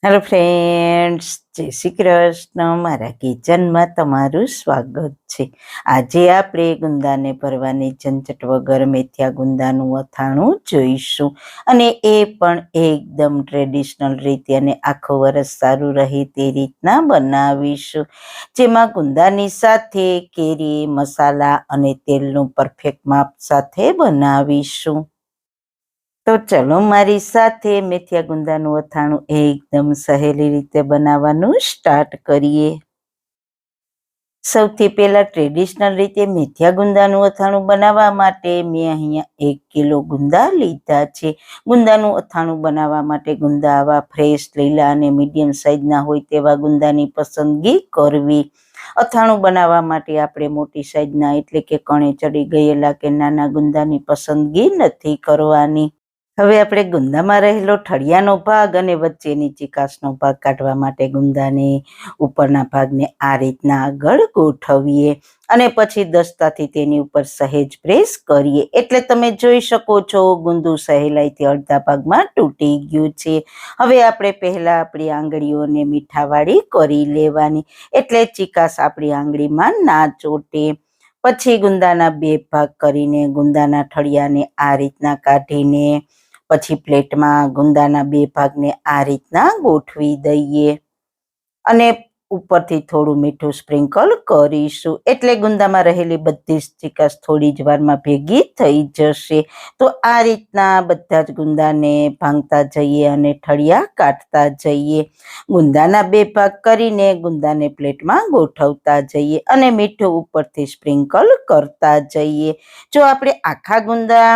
Hello friends, જય શ્રી કૃષ્ણ. મારા કિચનમાં તમારું સ્વાગત છે. આજે આપણે ગુંદાને ભરવાની ઝંઝટ વગર મેથિયા ગુંદાનું અથાણું જોઈશું, અને એ પણ એકદમ ટ્રેડિશનલ રીતે અને આખું વરસ સારું રહે તે રીતના બનાવીશું, જેમાં ગુંદાની સાથે કેરી, મસાલા અને તેલનું પરફેક્ટ માપ સાથે બનાવીશું. તો ચલો મારી સાથે મેથિયા ગુંદાનું અથાણું એકદમ સહેલી રીતે બનાવવાનું સ્ટાર્ટ કરીએ. સૌથી પહેલા ટ્રેડિશનલ રીતે મેથિયા ગુંદાનું અથાણું બનાવવા માટે મેં અહીંયા 1 કિલો ગુંદા લીધા છે. ગુંદાનું અથાણું બનાવવા માટે ગુંદા આવા ફ્રેશ, લીલા અને મીડિયમ સાઇઝના હોય તેવા ગુંદાની પસંદગી કરવી. અથાણું બનાવવા માટે આપણે મોટી સાઇઝના એટલે કે કણે ચડી ગયેલા કે નાના ગુંદાની પસંદગી નથી કરવાની. હવે આપણે ગુંદામાં રહેલો ઠળિયાનો ભાગ અને વચ્ચેની ચીકાશનો ભાગ કાઢવા માટે ગુંદાને ઉપરના ભાગને આ રીતના આગળ ગોઠવીએ અને પછી દસ્તાથી તેની ઉપર સહેજ પ્રેસ કરીએ, એટલે તમે જોઈ શકો છો ગુંદુ સહેલાઈથી અડધા ભાગમાં તૂટી ગયું છે. હવે આપણે પહેલા આપણી આંગળીઓને મીઠાવાળી કરી લેવાની, એટલે ચીકાશ આપણી આંગળીમાં ના ચોટે. પછી ગુંદાના 2 ભાગ કરીને ગુંદાના ઠળિયાને આ રીતના કાઢીને પછી પ્લેટમાં ગુંદાના 2 ભાગને આ રીતના ગોઠવી દઈએ અને ઉપરથી થોડું મીઠું સ્પ્રિંકલ કરીશું, એટલે ગુંદામાં રહેલી બધી જ ચીકાશ થોડી જ વારમાં ભેગી થઈ જશે. તો આ રીતના બધા જ ગુંદાને ભાંગતા જઈએ અને ઠળિયા કાઢતા જઈએ. ગુંદાના 2 ભાગ કરીને ગુંદાને પ્લેટમાં ગોઠવતા જઈએ અને મીઠું ઉપરથી સ્પ્રિંકલ કરતા જઈએ. જો આપણે આખા ગુંદા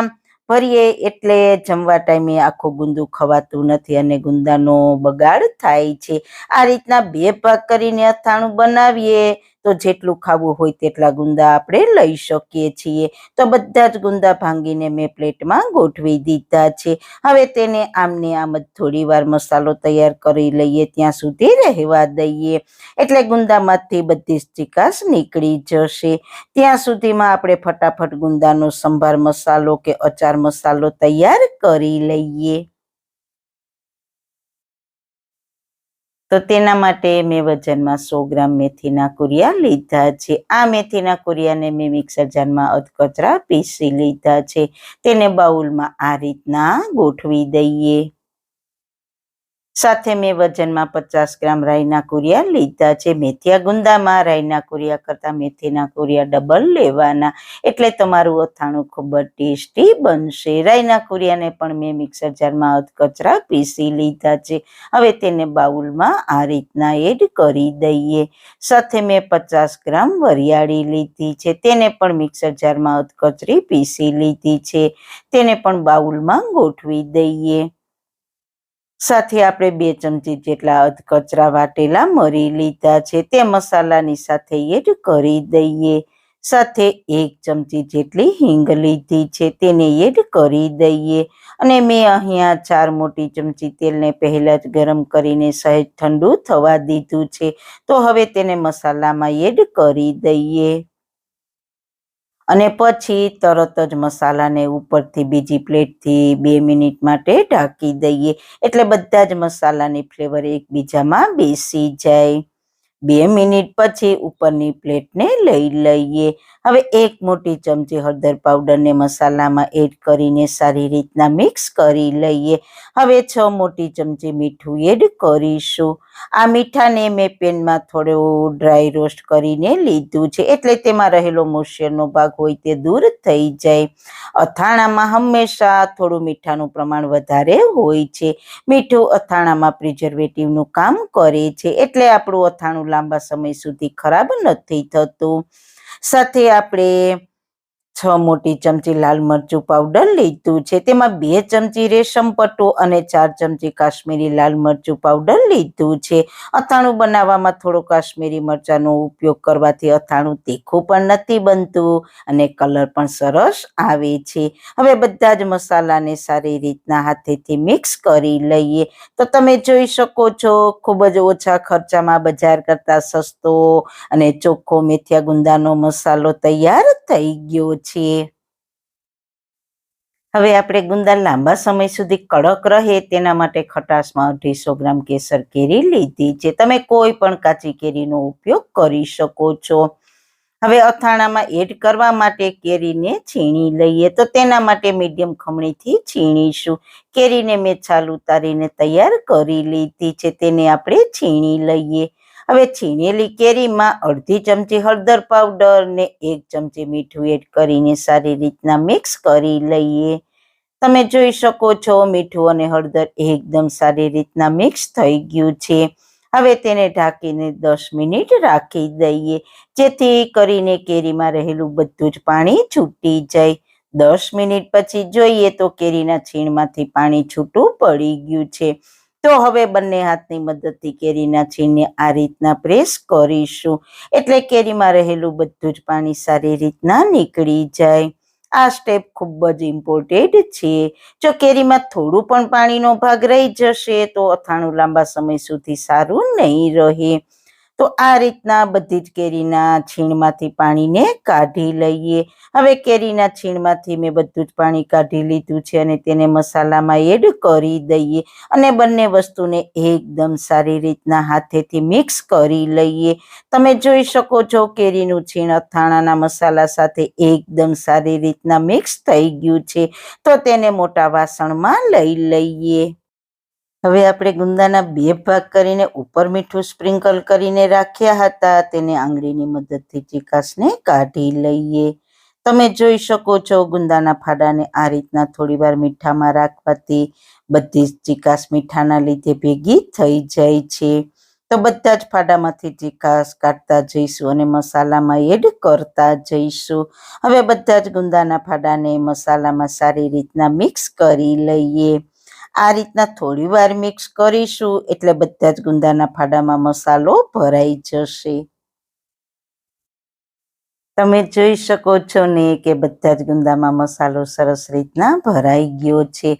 ભરીએ એટલે જમવા ટાઈમે આખું ગુંદું ખવાતું નથી અને ગુંદાનો બગાડ થાય છે. આ રીતના 2 ભાગ કરીને અથાણું બનાવીએ તો જેટલું ખાવું હોય તેટલા ગુંદા આપણે લઈ શકીએ છીએ. તો બધા જ ગુંદા ભાંગીને મેં પ્લેટમાં ગોઠવી દીધા છે. હવે તેને આમને આમ જ થોડી વાર મસાલો તૈયાર કરી લઈએ, ત્યાં સુધી રહેવા દઈએ, એટલે ગુંદામાંથી બધી જ ચીકાશ નીકળી જશે. ત્યાં સુધીમાં આપણે ફટાફટ ગુંદાનો સંભાર મસાલો કે અચાર મસાલો તૈયાર કરી લઈએ. તો તેના માટે મેં વજનમાં 100 ગ્રામ મેથીના કુરિયા લીધા છે. આ મેથીના કુરિયાને મેં મિક્સર જારમાં અધકચરા પીસી લીધા છે. તેને બાઉલમાં આ રીતના ગોઠવી દઈએ. સાથે મેં વજનમાં 50 ગ્રામ રાઈના કુરિયા લીધા છે. મેથિયા ગુંદામાં રાઈના કુરિયા કરતાં મેથીના કુરિયા ડબલ લેવાના, એટલે તમારું અથાણું ખૂબ જ ટેસ્ટી બનશે. રાઈના કુરિયાને પણ મેં મિક્સર જારમાં અધકચરા પીસી લીધા છે. હવે તેને બાઉલમાં આ રીતના એડ કરી દઈએ. સાથે મેં 50 ગ્રામ વરિયાળી લીધી છે, તેને પણ મિક્સર જારમાં અધકચરી પીસી લીધી છે. તેને પણ બાઉલમાં ગોઠવી દઈએ. સાથે આપણે 2 ચમચી જેટલા અધકચરા વાટેલા મરી લીધા છે, તે મસાલાની સાથે એડ કરી દઈએ. સાથે 1 ચમચી જેટલી હિંગ લીધી છે, તેને એડ કરી દઈએ. અને મેં અહીંયા 4 મોટી ચમચી તેલને પહેલા જ ગરમ કરીને સહેજ ઠંડુ થવા દીધું છે. તો હવે તેને મસાલામાં એડ કરી દઈએ અને પછી તરત જ મસાલાને ઉપરથી બીજી પ્લેટથી 2 મિનિટ માટે ઢાંકી દઈએ, એટલે બધા જ મસાલાની ફ્લેવર એકબીજામાં બેસી જાય. 2 મિનિટ પછી ઉપરની પ્લેટને લઈ લઈએ. હવે 1 મોટી ચમચી હળદર પાવડરને મસાલામાં એડ કરીને સારી રીતના મિક્સ કરી લઈએ. હવે 6 મોટી ચમચી મીઠું એડ કરીશું. આ મીઠાને મેં પેનમાં થોડો ડ્રાય રોસ્ટ કરીને લીધું છે, એટલે તેમાં રહેલો મોઇશ્ચરનો ભાગ હોય તે દૂર થઈ જાય. અથાણામાં હંમેશા થોડું મીઠાનું પ્રમાણ વધારે હોય છે. મીઠું અથાણામાં પ્રિઝર્વેટિવનું કામ કરે છે, એટલે આપણું અથાણું લાંબા સમય સુધી ખરાબ નથી થતું. સાથે આપણે 6 મોટી ચમચી લાલ મરચું પાવડર લીધું છે, તેમાં 2 ચમચી રેશમ પટ્ટું અને 4 ચમચી કાશ્મીરી લાલ મરચું પાવડર લીધું છે. અથાણું બનાવવામાં થોડો કાશ્મીરી મરચાંનો ઉપયોગ કરવાથી અથાણું તીખું પણ નથી બનતું અને કલર પણ સરસ આવે છે. હવે બધા જ મસાલાને સારી રીતના હાથેથી મિક્સ કરી લઈએ. તો તમે જોઈ શકો છો ખૂબ જ ઓછા ખર્ચામાં બજાર કરતાં સસ્તો અને ચોખ્ખો મેથિયા ગુંદાનો મસાલો તૈયાર થઈ ગયો છે. હવે આપણે ગુંદા લાંબા સમય સુધી કડક રહે તેના માટે ખટાશમાં 250 ગ્રામ કેસર કેરી લીધી છે. તમે કોઈ પણ કાચી કેરીનો ઉપયોગ કરી શકો છો. હવે અથાણામાં એડ કરવા માટે કેરીને છીણી લઈએ. તો તેના માટે મીડિયમ ખમણીથી છીણીશું. કેરીને મેં છાલ ઉતારીને તૈયાર કરી લીધી છે, તેને આપણે છીણી લઈએ. હવે છીણેલી કેરીમાં અડધી ચમચી હળદર પાવડર ને 1 ચમચી મીઠું એડ કરીને સારી રીતના મિક્સ કરી લઈએ. તમે જોઈ શકો છો મીઠું અને હળદર એકદમ સારી રીતના મિક્સ થઈ ગયું છે. હવે તેને ઢાંકીને 10 મિનિટ રાખી દઈએ, જેથી કરીને કેરીમાં રહેલું બધું જ પાણી છૂટી જાય. 10 મિનિટ પછી જોઈએ તો કેરીના છીણમાંથી પાણી છૂટું પડી ગયું છે. તો હવે બંને હાથની મદદથી કેરીના છીણને આ રીતના પ્રેસ કરીશું, એટલે કેરીમાં રહેલું બધું જ પાણી સારી રીતના નીકળી જાય. આ સ્ટેપ ખૂબ જ ઇમ્પોર્ટન્ટ છે. જો કેરીમાં થોડું પણ પાણીનો ભાગ રહી જશે તો અથાણું લાંબા સમય સુધી સારું નહીં રહે. તો આ રીતના બધી જ કેરીના છીણમાંથી પાણીને કાઢી લઈએ. હવે કેરીના છીણમાંથી મેં બધું જ પાણી કાઢી લીધું છે અને તેને મસાલામાં એડ કરી દઈએ અને બંને વસ્તુને એકદમ સારી રીતના હાથેથી મિક્સ કરી લઈએ. તમે જોઈ શકો છો કેરીનું છીણ અથાણાના મસાલા સાથે એકદમ સારી રીતના મિક્સ થઈ ગયું છે. તો તેને મોટા વાસણમાં લઈ લઈએ. હવે આપણે ગુંદાના 2 ભાગ કરીને ઉપર મીઠું સ્પ્રિંકલ કરીને રાખ્યા હતા, તેને આંગળીની મદદથી ચીકાશને કાઢી લઈએ. તમે જોઈ શકો છો ગુંદાના ફાડાને આ રીતના થોડીવાર મીઠામાં રાખવાથી બધી જ ચીકાશ મીઠાના લીધે ભેગી થઈ જાય છે. તો બધા જ ફાડામાંથી ચીકાશ કાઢતા જઈશું અને મસાલામાં એડ કરતા જઈશું. હવે બધા જ ગુંદાના ફાડાને મસાલામાં સારી રીતના મિક્સ કરી લઈએ. આ રીતના થોડી વાર મિક્સ કરીશું એટલે બધા જ ગુંદાના ફાડામાં મસાલો ભરાઈ જશે. તમે જોઈ શકો છો ને કે બધા જ ગુંદામાં મસાલો સરસ રીતના ભરાઈ ગયો છે.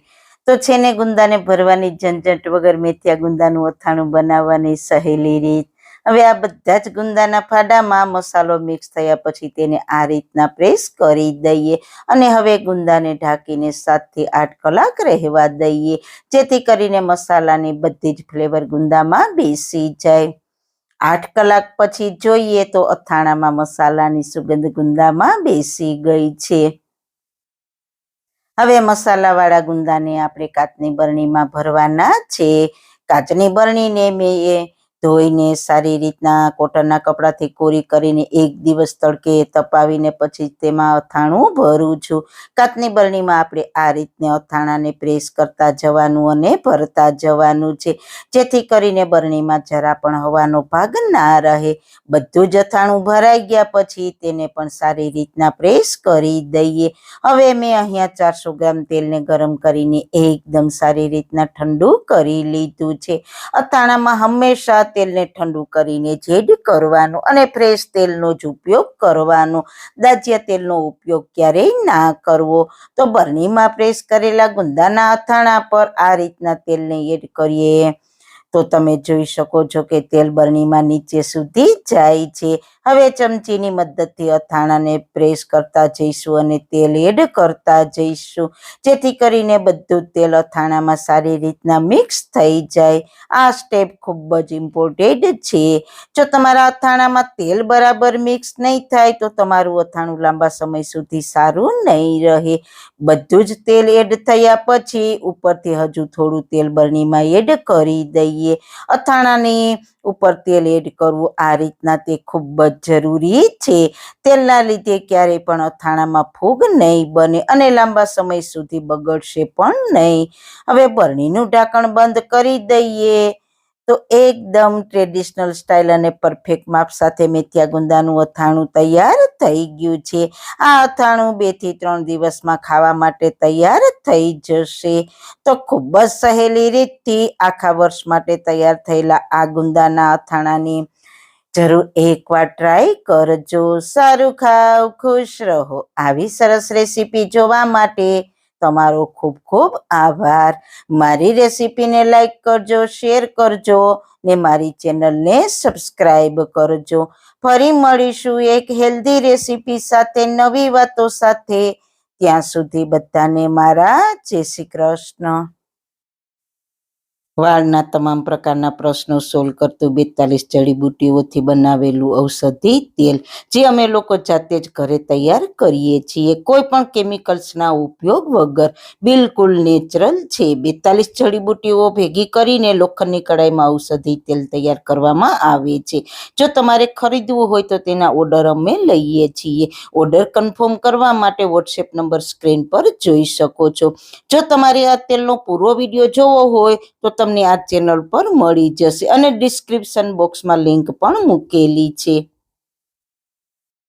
તો છે ને ગુંદાને ભરવાની ઝંઝટ વગર મેથીયા ગુંદાનું અથાણું બનાવવાની સહેલી રીત. હવે આ બધા જ ગુંદાના ફાડામાં મસાલો મિક્સ થયા પછી તેને આ રીતના પ્રેસ કરી દઈએ અને હવે ગુંદાને ઢાંકીને 7 થી 8 કલાક રહેવા દઈએ, જેથી કરીને મસાલાની બધી જ ફ્લેવર ગુંદામાં બેસી જાય. 8 કલાક પછી જોઈએ તો અથાણામાં મસાલાની સુગંધ ગુંદામાં બેસી ગઈ છે. હવે મસાલાવાળા ગુંદાને આપણે કાચની બરણીમાં ભરવાના છે. કાચની બરણીને મેં ધોઈને સારી રીતના કોટનના કપડાથી કોરી કરીને 1 દિવસ તડકે તપાવીને પછી તેમાં અથાણું ભરું છું. કાચની બરણીમાં આપણે આ રીતને અથાણાને પ્રેસ કરતા જવાનું અને ભરતા જવાનું છે, જેથી કરીને બરણીમાં જરા પણ હવાનો ભાગ ના રહે. બધું જ અથાણું ભરાઈ ગયા પછી તેને પણ સારી રીતના પ્રેસ કરી દઈએ. હવે મેં અહીંયા 400 ગ્રામ તેલને ગરમ કરીને એકદમ સારી રીતના ઠંડુ કરી લીધું છે. અથાણામાં હંમેશા તેલને ઠંડુ કરીને જ એડ કરવાનું અને ફ્રેશ તેલનો જ ઉપયોગ કરવાનો. દાજિયા તેલનો ઉપયોગ ક્યારેય ના કરવો. તો બરણીમાં પ્રેસ કરેલા ગુંદાના અથાણા પર આ રીતના તેલને એડ કરીએ તો તમે જોઈ શકો છો કે તેલ બરણીમાં નીચે સુધી જાય છે. હવે ચમચીની મદદથી અથાણાને પ્રેસ કરતા જઈશું અને તેલ એડ કરતા જઈશું, જેથી કરીને બધું તેલ અથાણામાં સારી રીતના મિક્સ થઈ જાય. આ સ્ટેપ ખૂબ જ ઇમ્પોર્ટન્ટ છે. જો તમારા અથાણામાં તેલ બરાબર મિક્સ નહીં થાય તો તમારું અથાણું લાંબા સમય સુધી સારું નહીં રહે. બધું જ તેલ એડ થયા પછી ઉપરથી હજુ થોડું તેલ બરણીમાં એડ કરી દઈએ. અથાણાની ઉપર તેલ એડ કરવું આ રીતના તે ખૂબ જ જરૂરી છે. તેલના લીધે ક્યારેય પણ અથાણામાં ફૂગ નહીં બને અને લાંબા સમય સુધી બગડશે પણ નહીં. હવે બરણીનું ઢાંકણ બંધ કરી દઈએ તો એકદમ ટ્રેડિશનલ સ્ટાઇલ અને પરફેક્ટ માપ સાથે મેથીયા ગુંદાનું અથાણું તૈયાર થઈ ગયું છે. આ અથાણું 2 થી 3 દિવસમાં ખાવા માટે તૈયાર થઈ જશે. તો ખૂબ જ સહેલી રીતથી આખા વર્ષ માટે તૈયાર થયેલા આ ગુંદાના અથાણાની જરૂર એકવાર ટ્રાય કરજો. સારું ખાવ, ખુશ રહો. આવી સરસ રેસીપી જોવા માટે તમારો ખૂબ ખૂબ આભાર. મારી રેસીપીને લાઈક કરજો, શેર કરજો ને મારી ચેનલને સબસ્ક્રાઈબ કરજો. ફરી મળીશું એક હેલ્ધી રેસીપી સાથે, નવી વાતો સાથે. ત્યાં સુધી બધાને મારા જય શ્રી કૃષ્ણ. વાળના તમામ પ્રકારના પ્રશ્નો સોલ્વ કરતું 42 જડીબુટ્ટીઓથી બનાવેલું ઔષધિ તેલ જે અમે લોકો જાતે જ ઘરે તૈયાર કરીએ છીએ, કોઈ પણ કેમિકલ્સના ઉપયોગ વગર, બિલકુલ નેચરલ છે. 42 જડીબુટ્ટીઓ ભેગી કરીને લોખંડની કડાઈમાં ઔષધિ તેલ તૈયાર કરવામાં આવે છે. જો તમારે ખરીદવું હોય તો તેના ઓર્ડર અમે લઈએ છીએ. ઓર્ડર કન્ફર્મ કરવા માટે વોટ્સએપ નંબર સ્ક્રીન પર જોઈ શકો છો. જો તમારે આ તેલનો પૂરો વિડીયો જોવો હોય તો તમને આ ચેનલ પર મળી જશે અને ડિસ્ક્રિપ્શન બોક્સમાં લિંક પણ મૂકેલી છે.